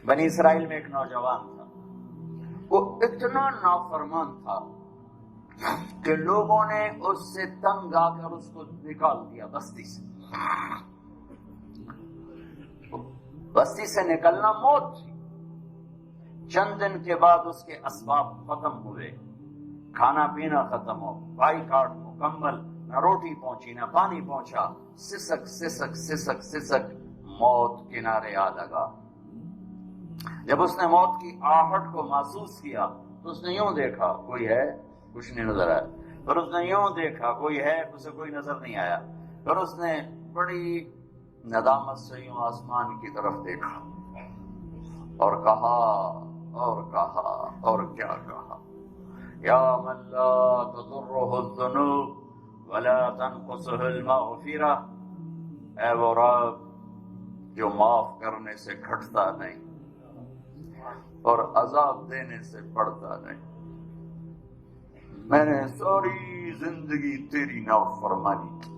بنی اسرائیل میں ایک نوجوان تھا، وہ اتنا نافرمان تھا کہ لوگوں نے اس سے تنگ آ کر اس کو نکال دیا بستی سے. بستی سے نکلنا موت تھی. چند دن کے بعد اس کے اسباب ختم ہوئے، کھانا پینا ختم ہو، بائی کارڈ مکمل، نہ روٹی پہنچی نہ پانی پہنچا، سسک سسک سسک سسک موت کنارے آ لگا. جب اس نے موت کی آہٹ کو محسوس کیا تو اس نے یوں دیکھا کوئی ہے، کچھ نہیں نظر آیا. پھر اس نے یوں دیکھا کوئی ہے، اسے کوئی نظر نہیں آیا. پھر اس نے بڑی ندامت سے یوں آسمان کی طرف دیکھا اور کہا اور کیا کہا، یا من لا تضرہ الذنوب ولا تنقصہ المغفرہ، اے وہ رب جو معاف کرنے سے گھٹتا نہیں اور عذاب دینے سے بڑھتا نہیں. میں نے ساری زندگی تیری نافرمانی کی،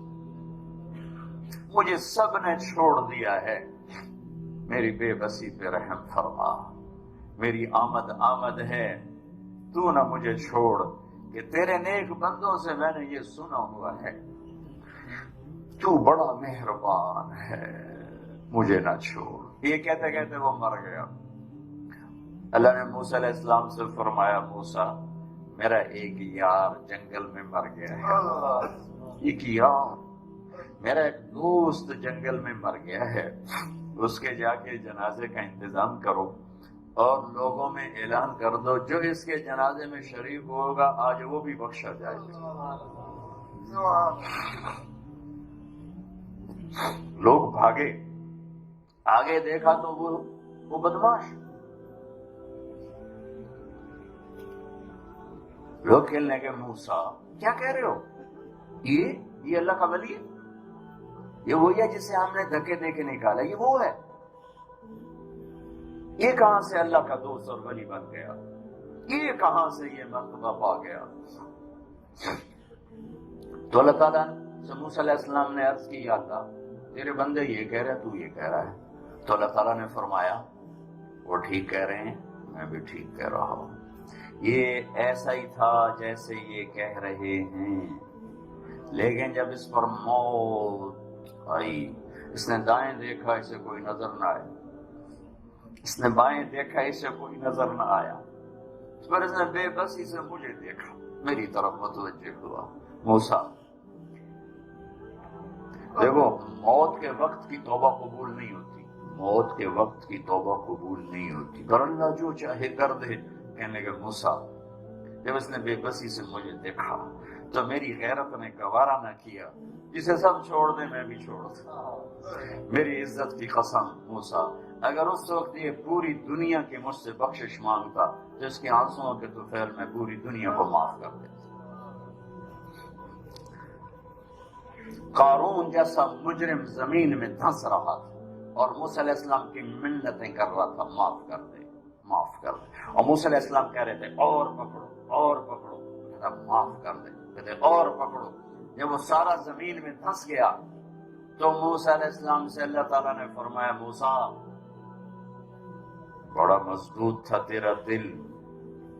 مجھے سب نے چھوڑ دیا ہے، میری بے بسی پہ رحم فرما. میری آمد ہے، تو نہ مجھے چھوڑ، کہ تیرے نیک بندوں سے میں نے یہ سنا ہوا ہے تو بڑا مہربان ہے، مجھے نہ چھوڑ. یہ کہتے کہتے وہ مر گیا. اللہ نے موسیٰ علیہ السلام سے فرمایا، موسیٰ میرا ایک یار جنگل میں مر گیا ہے، ایک یار میرا ایک دوست جنگل میں مر گیا ہے، اس کے جا کے جنازے کا انتظام کرو اور لوگوں میں اعلان کر دو جو اس کے جنازے میں شریک ہوگا آج وہ بھی بخشا جائے گا. لوگ بھاگے، آگے دیکھا تو وہ بدماش. لوگ کہنے کے موسیٰ کیا کہہ رہے ہو، یہ اللہ کا ولی ہے، یہ وہی ہے جسے ہم نے دھکے دے کے نکالا، یہ وہ ہے، یہ کہاں سے اللہ کا دوست اور ولی بن گیا، یہ کہاں سے یہ مرتبہ پا گیا. تو اللہ تعالیٰ سے موسیٰ علیہ السلام نے عرض کی، یا اللہ تیرے بندے یہ کہہ رہے تو یہ کہہ رہا ہے. تو اللہ تعالیٰ نے فرمایا وہ ٹھیک کہہ رہے ہیں، میں بھی ٹھیک کہہ رہا ہوں. یہ ایسا ہی تھا جیسے یہ کہہ رہے ہیں، لیکن جب اس پر موت آئی، اس نے دائیں دیکھا اسے کوئی نظر نہ آیا، اس نے بائیں دیکھا اسے کوئی نظر نہ آیا، پھر اس نے بے بسی سے مجھے دیکھا، میری طرف متوجہ ہوا. موسیٰ دیکھو، موت کے وقت کی توبہ قبول نہیں ہوتی، موت کے وقت کی توبہ قبول نہیں ہوتی، پر اللہ جو چاہے کر دے. کہنے لگے موسیٰ جب اس نے بے بسی سے مجھے دیکھا تو میری غیرت نے گوارا نہ کیا، جسے سب چھوڑ دے میں بھی چھوڑ دوں. میری عزت کی قسم موسیٰ، اگر اس وقت یہ پوری دنیا کی مجھ سے بخشش مانگتا تو اس کے آنسوؤں کے طفیل میں پوری دنیا کو معاف کر دیتا. قارون جیسا مجرم زمین میں دھنس رہا تھا اور موسیٰ علیہ السلام کی منتیں کر رہا تھا، معاف کر دے معاف کر دے. اور موسیٰ علیہ السلام کہہ رہے تھے اور پکڑو اور پکڑو، معاف کر دے، کہتے اور پکڑو. جب وہ سارا زمین میں دھنس گیا تو موسیٰ علیہ السلام سے اللہ تعالیٰ نے فرمایا، موسیٰ بڑا مضبوط تھا تیرا دل،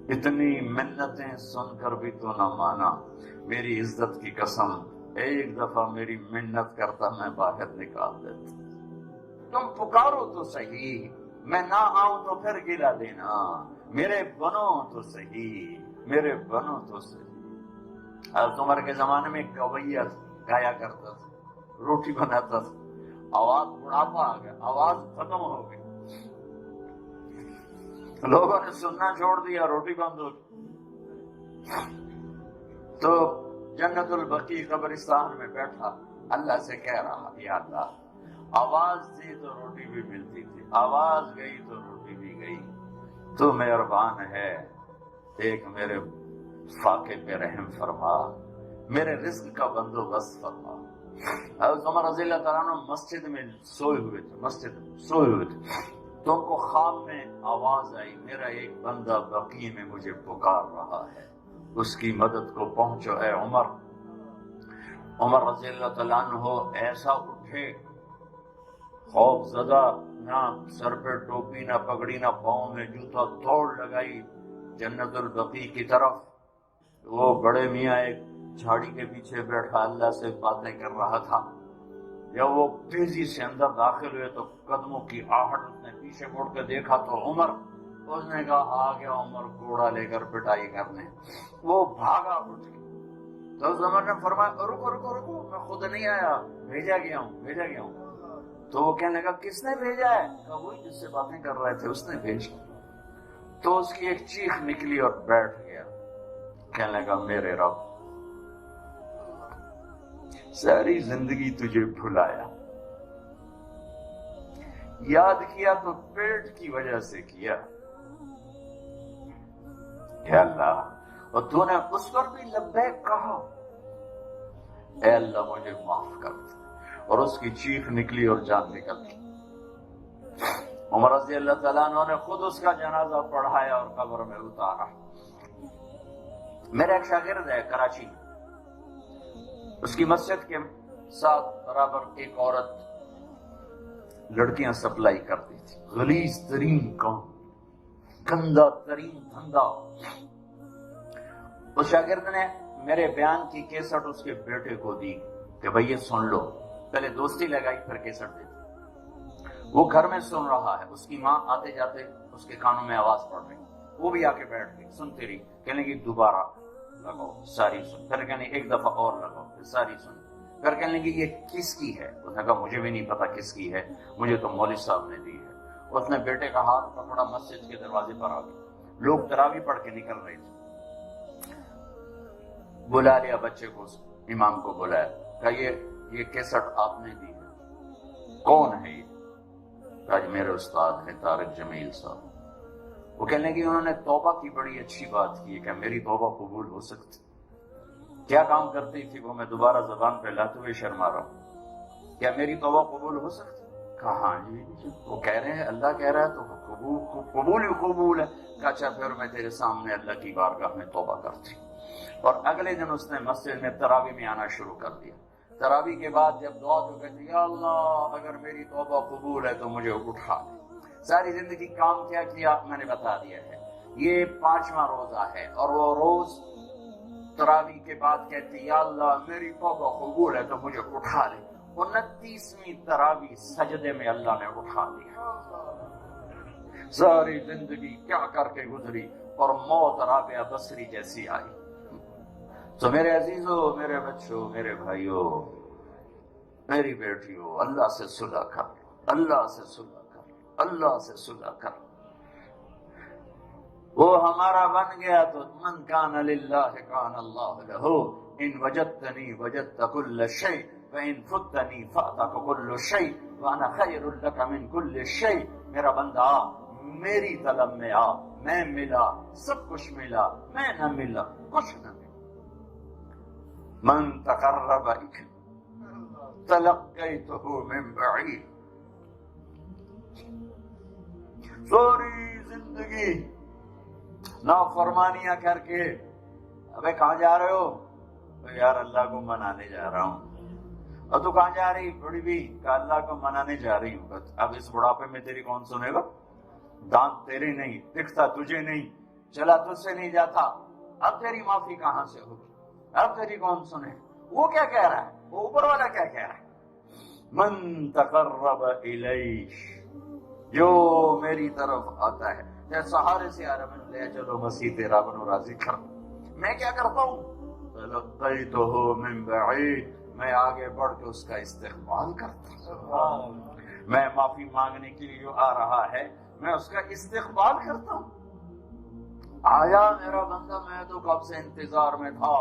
اتنی منتیں سن کر بھی تو نہ مانا. میری عزت کی قسم ایک دفعہ میری منت کرتا میں باہر نکال دیتا. تم پکارو تو صحیح، میں نہ آؤں تو پھر گلا دینا، میرے بنو تو صحیح، میرے بنو تو صحیح. حضرت عمر کے زمانے میں گویّا گایا کرتا تھا، روٹی بناتا تھا، آواز بڑھاپا آ گیا، آواز ختم ہو گئی، لوگوں نے سننا چھوڑ دیا، روٹی بند ہو گئی. تو جنت البقیع قبرستان میں بیٹھا اللہ سے کہہ رہا، یا اللہ آواز تھی تو روٹی بھی ملتی تھی، آواز گئی تو روٹی بھی گئی، تو مہربان ہے، ایک میرے فاقے پہ رحم فرما، میرے رزق کا بندوبست فرما. حضرت عمر رضی اللہ تعالیٰ عنہ مسجد میں سوئے ہوئے تھے، تو ان کو خواب میں آواز آئی، میرا ایک بندہ بقیع میں مجھے پکار رہا ہے، اس کی مدد کو پہنچو اے عمر. عمر رضی اللہ تعالیٰ عنہ ایسا اٹھے، خوف زدہ، نہ سر پہ ٹوپی، نہ پگڑی، نہ پاؤں میں جوتا، دوڑ لگائی جنت البقیع کی طرف۔ وہ بڑے میاں ایک جھاڑی کے پیچھے بیٹھا اللہ سے باتیں کر رہا تھا۔ جب وہ تیزی سے اندر داخل ہوئے تو قدموں کی آہٹ، اس نے پیچھے مڑ کے دیکھا تو عمر، اس نے کہا آ گیا عمر گھوڑا لے کر پٹائی کرنے۔ وہ بھاگا اٹھ کے، تو اس عمر نے فرمایا رکو رکو رکو، میں خود نہیں آیا، بھیجا گیا ہوں۔ تو وہ کہنے لگا کس نے بھیجا ہے؟ کہا وہی جس سے باتیں کر رہے تھے اس نے بھیجا۔ تو اس کی ایک چیخ نکلی اور بیٹھ گیا، کہنے لگا میرے رب، ساری زندگی تجھے بھلایا، یاد کیا تو پیٹ کی وجہ سے کیا، اے اللہ، اور تو نے اس پر بھی لبیک کہا، اے اللہ مجھے معاف کر دے۔ اور اس کی چیخ نکلی اور جان نکل گئی۔ عمر رضی اللہ تعالیٰ عنہ نے خود اس کا جنازہ پڑھایا اور قبر میں اتارا۔ میرا ایک شاگرد ہے کراچی، اس کی مسجد کے ساتھ برابر ایک عورت لڑکیاں سپلائی کرتی تھی، غلیظ ترین کام، گندا ترین دھندا۔ اس شاگرد نے میرے بیان کی کیسٹ اس کے بیٹے کو دی کہ بھئی یہ سن لو، پہلے دوستی لگائی پھر کیسٹ دی۔ وہ گھر میں سن رہا ہے، اس کی ماں آتے جاتے اس کے کانوں میں آواز پڑ رہی، وہ بھی آ کے بیٹھ گئی، سنتی رہی، کہنے کی دوبارہ لگاؤ، ساری سن، پھر کہنے ایک دفعہ اور لگاؤ، پھر ساری سن، پھر کہنے لگی یہ کس کی ہے؟ اس نے کہا مجھے بھی نہیں پتا کس کی ہے، مجھے تو مولوی صاحب نے دی ہے۔ اس نے بیٹے کا ہاتھ پکڑا، مسجد کے دروازے پر آ گئی، لوگ تراویح پڑھ کے نکل رہے تھے، بلا لیا بچے کو، امام کو بلایا، کہا یہ کیسٹ آپ نے دی ہے، کون ہے یہ؟ کہا میرے استاد ہیں طارق جمیل صاحب۔ وہ کہنے لگے انہوں نے توبہ کی بڑی اچھی بات کی، کہ میری توبہ قبول ہو سکتی، کیا کام کرتی تھی وہ، میں دوبارہ زبان پہ لاتے ہوئے شرما رہا ہوں، کیا میری توبہ قبول ہو سکتی؟ کہا ہاں جی، وہ کہہ رہے ہیں اللہ کہہ رہا ہے تو قبول ہی قبول ہے۔ کہا اچھا پھر میں تیرے سامنے اللہ کی بارگاہ میں توبہ کرتی۔ اور اگلے دن اس نے مسجد میں تراویح میں آنا شروع کر دیا۔ تراویح کے بعد جب دعا تو کہتی یا اللہ اگر میری توبہ قبول ہے تو مجھے اٹھا دے۔ ساری زندگی کام کیا کیا میں نے بتا دیا ہے، یہ 5واں روزہ ہے، اور وہ روز تراویح کے بعد کہتی یا اللہ میری توبہ قبول ہے تو مجھے اٹھا دے۔ 29ویں تراویح سجدے میں اللہ نے اٹھا دیا۔ ساری زندگی کیا کر کے گزری، اور موت رابعہ بصری جیسی آئی۔ تو میرے عزیزوں، میرے بچوں، میرے بھائیوں، میری بیٹیوں، اللہ سے صلح کر لو، اللہ سے صلح کر لو، اللہ سے صلح کر لو۔ وہ ہمارا بن گیا تو من کان للہ کان اللہ لہ، ان وجدتنی وجدت کل شیء وان فتنی فاتک کل شیء وانا خیر لک من کل شیء۔ میرا بندہ میری طلب میں آ، میں ملا، سب کچھ ملا، میں نہ ملا، کچھ نہ ملا۔ من تقرب تلقیتہ من بعید۔ ساری زندگی نافرمانیاں کر کے، ابے کہاں جا رہے ہو؟ تو یار اللہ کو منانے جا رہا ہوں۔ اور تو کہاں جا رہی بڑی بھی؟ کہ اللہ کو منانے جا رہی ہوں۔ اب اس بڑھاپے میں تیری کون سنے گا؟ دانت تیرے نہیں، دکھتا تجھے نہیں، چلا تجھ سے نہیں جاتا، اب تیری معافی کہاں سے ہوگی؟ اب تیری کون سنے؟ وہ کیا کہہ رہا ہے؟ وہ اوپر والا کیا کہہ رہا ہے؟ من تقرب الیہ، جو میری طرف آتا ہے، جیسے سہارے سے آ رہا میں لے چلو مسیح تیرا بنو راضی کر، میں کیا کرتا ہوں؟ تلقیتہ من بعید، میں آگے بڑھ کے اس کا استقبال کرتا ہوں۔ میں معافی مانگنے کے لیے جو آ رہا ہے میں اس کا استقبال کرتا ہوں۔ آیا میرا بندہ، میں تو کب سے انتظار میں تھا۔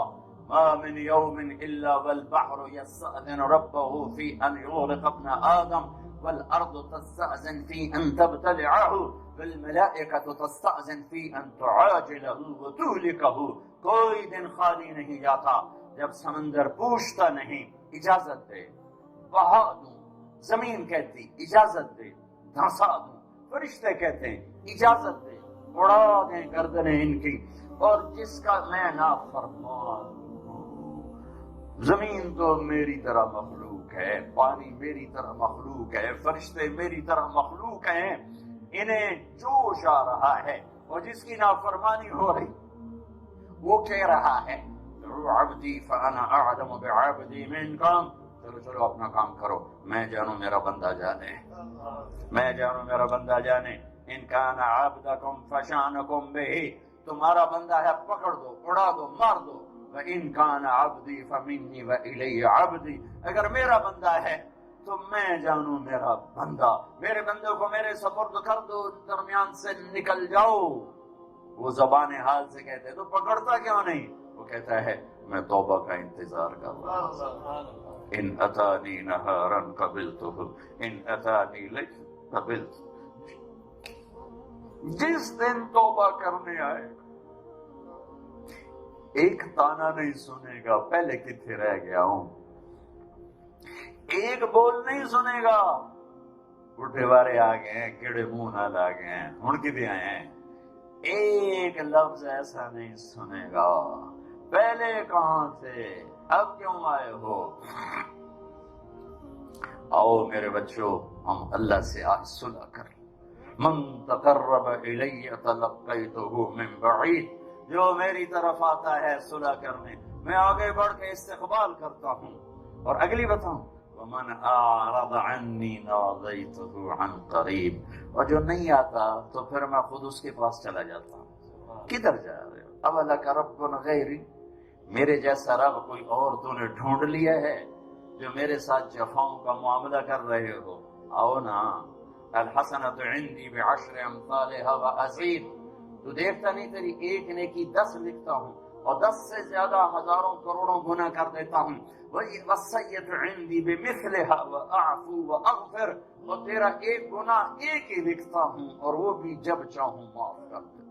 ما من یوم الا والبحر یستأذن ربه فی ان یغرق ابن آدم والارض تستأذن فی ان تبتلعه والملائکة تستأذن فی ان تعاجله وتهلكه۔ کوئی دن خالی نہیں جاتا جب سمندر پوچھتا نہیں اجازت دے، بہا دوں، زمین کہتی اجازت دے، دھنسا دوں، فرشتے کہتے ہیں اجازت دے، اڑا دیں گردنیں ان کی، اور جس کا میں نافرمان ہوں۔ زمین تو میری طرح مخلوق مخلوق ہے، پانی میری طرح مخلوق ہے، فرشتے میری طرح مخلوق ہیں، انہیں جوش آ رہا ہے، اور جس کی نافرمانی ہو رہی وہ کہہ رہا ہے عبدی فانا اعلم بعبدی منکم، چلو اپنا کام کرو، میں جانوں میرا بندہ جانے، میں جانوں میرا بندہ جانے، ان کان عبدکم فشانکم بہ، تمہارا بندہ ہے پکڑ دو، اڑا دو، مار دو، وَإِن كَانَ عَبْدِي فَمِنِّي وَإِلَيَّ عَبْدِي، اگر میرا بندہ ہے تو میں جانوں میرا بندہ، میرے بندے کو میرے سپرد کر دو، درمیان سے نکل جاؤ۔ وہ زبان حال سے کہتے تو پکڑتا کیوں نہیں؟ وہ کہتا ہے میں توبہ کا انتظار کر رہا ہوں، ان اتانی نہارا قبلتہ، ان اتانی لیلا قبلتہ، جس دن توبہ کرنے آئے ایک تانا نہیں سنے گا، پہلے کتنے رہ گیا ہوں، ایک بول نہیں سنے گا، بڈھے بارے آ گئے ہیں، کیڑے منہ نال آ گئے ہیں، ہن کدے آئے ہیں، ایک لفظ ایسا نہیں سنے گا، پہلے کہاں تھے، اب کیوں آئے ہو؟ آؤ میرے بچوں، ہم اللہ سے آج صلح کر لیں، من تقرب الی تلقیتہ من بعید، جو میری طرف آتا ہے صلح کرنے میں آگے بڑھ کے استقبال کرتا ہوں، اور اگلی بتاؤں ومن اعرض عنی نادیتہ عن قریب، اور جو نہیں آتا تو پھر میں خود اس کے پاس چلا جاتا ہوں۔ کدھر جا رہے ہو؟ اولک رب غیری، میرے جیسا رب کوئی اور تو نے ڈھونڈ لیا ہے جو میرے ساتھ جفاؤں کا معاملہ کر رہے ہو؟ آؤ نا، الحسنۃ عندی بعشر امثالها وازید، تو دیکھتا نہیں تیری ایک نیکی 10 لکھتا ہوں، اور 10 سے زیادہ ہزاروں کروڑوں گنا کر دیتا ہوں، والسیئۃ عندی بمثلها واعفو واغفر، اور تیرا ایک گناہ ایک ہی لکھتا ہوں، اور وہ بھی جب چاہوں معاف کر دیتا ہوں۔